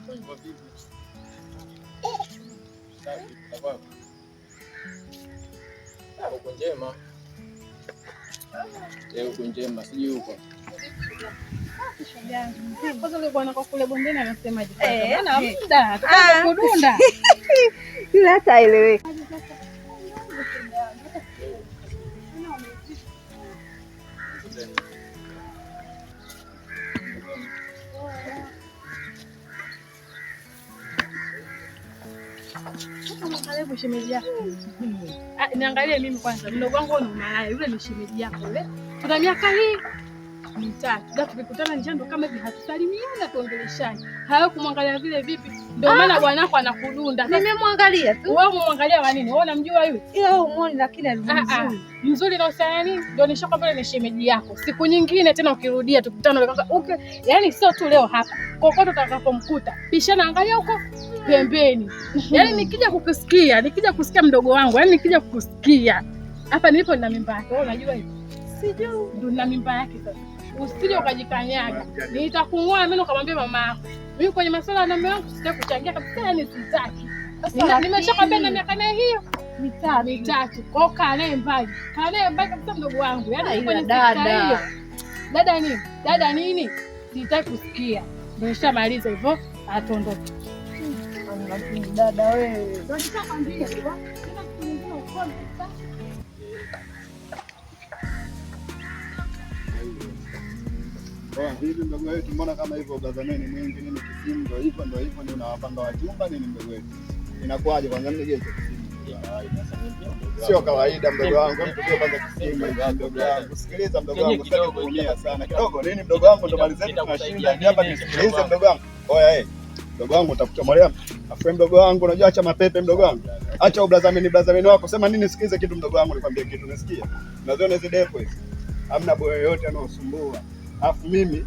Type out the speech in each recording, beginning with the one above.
Uko njema? Uko njema, sijui uko. Kwanza yule bwana kwa kule bondeni anasemaje? Bwana muda kudunda. Yule hata haeleweki. Karibu shemeji yako. Niangalie mimi kwanza. Mdogo wangu ni malaya. Yule ni shemeji yako yule. Tuna miaka hii mitatu. Ndio tukikutana njiani ndo kama hivi hatusalimiana tuongeleshane. Hayo kumwangalia vile vipi? Ndio maana bwanako anakudunda. Nimemwangalia tu. Wewe umwangalia wa nini? Wewe unamjua yule? Ila wewe umuone lakini ni mzuri. Mzuri na usaya nini? Ndio nishakwambia ni shemeji yako. Siku nyingine tena ukirudia tukutane kwanza. Okay. Yaani sio tu leo hapa. Kokoto utakapomkuta. Pishana angalia huko pembeni. Yaani nikija kukusikia, nikija kusikia mdogo wangu, yaani nikija kukusikia. Hapa nilipo nina mimba yake. Wewe unajua hivi? Sijui. Ndio nina mimba yake sasa. Usije ukajikanyaga. Nitakung'oa mimi ukamwambia mama yako. Mimi kwenye masuala na mume wangu sitaki kuchangia kabisa, yani sitaki. Nimeshakwambia na miaka naye hiyo mitatu. Kwa kaa naye mbali. Kaa naye mbali kabisa mdogo wangu. Yaani kwenye dada. Dada nini? Dada nini? Sitaki kusikia. Ndio nishamaliza hivyo, atondoke. Lakini dada wewe. Unataka kwambia hivyo? Tena kuingia uko sasa. Hivi mdogo wetu, mbona kama hivyo ugazameni mwingi nini kisimu ndio hivyo ni unawapanga wachumba nini mdogo wetu? Inakuaje kwanza mnigeze kisimu? Sio kawaida mdogo wangu, mtu kwanza kisimu mdogo wangu. Sikiliza mdogo wangu, sitaki kuumia sana. Kidogo nini mdogo wangu, ndo mali zetu tunashinda. Hapa nisikilize mdogo wangu. Oya mdogo wangu utakuchomolea. Afu mdogo wangu unajua acha mapepe mdogo wangu. Acha blazameni wako. Sema nini sikize kitu mdogo wangu nikwambie kitu unasikia? Unaziona hizo depo hizi. Hamna boyo yoyote anaosumbua. Afu mimi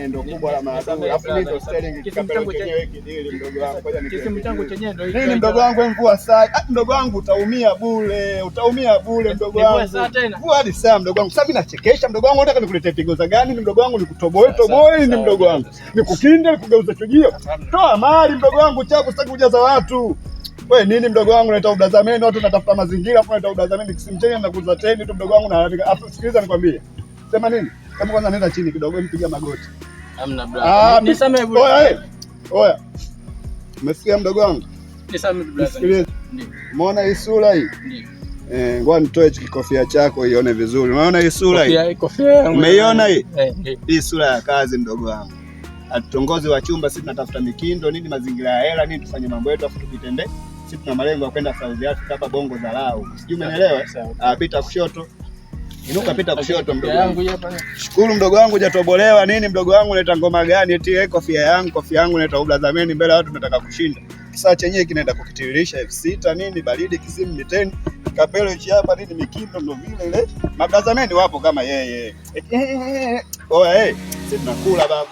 ndo kubwa la maadui. Afu mimi ndo sterling kikapelo chenyewe kidili mdogo wangu. Ngoja nikisembe. Kisimu changu chenyewe ndo hicho. Nini mdogo wangu mvua saa. Mdogo wangu utaumia bure. Utaumia bure mdogo wangu. Mvua hadi saa mdogo wangu. Sasa mimi nachekesha mdogo wangu, nataka nikuletee pigoza gani? Ni mdogo wangu nikutoboe ni mdogo wangu. Nikukinde nikugeuza chujio. Toa mali mdogo wangu chako, sitaki kujaza watu. Wewe nini mdogo wangu unaita udazameni, watu natafuta mazingira afu unaita udazameni kisimu chenyewe na kuuza teni tu mdogo wangu na afu sikiliza nikwambie. Sema nini? Kama kwanza nenda chini kidogo mpiga magoti. Hamna brother. Nisamee bure. Oya. Umesikia mdogo wangu? Nisamee brother. Ndio. Umeona hii sura hii? Ndio. Ngoja nitoe hicho kikofia chako ione vizuri. Unaona hii sura hii? Kofia yangu. Umeiona hii? Ndio. Hii sura ya kazi mdogo wangu. Atutongozi wa chumba, sisi tunatafuta mikindo nini, mazingira ya hela nini, tufanye mambo yetu afu tukitende. Sisi tuna malengo ya kwenda South Africa hapa Bongo za Lao. Sijui umeelewa? Pita kushoto. Inuka pita kushoto mdogo wangu. Shukuru mdogo wangu hujatobolewa nini mdogo wangu, unaita ngoma gani eti kofia yangu unaita ublazameni mbele watu tunataka kushinda. Kisa chenyewe kinaenda kukitiririsha F6 nini baridi kisimu miteni. Kapelo hichi hapa nini mikindo ndo vile ile. Mablazameni wapo kama yeye. Oya sisi tunakula babu.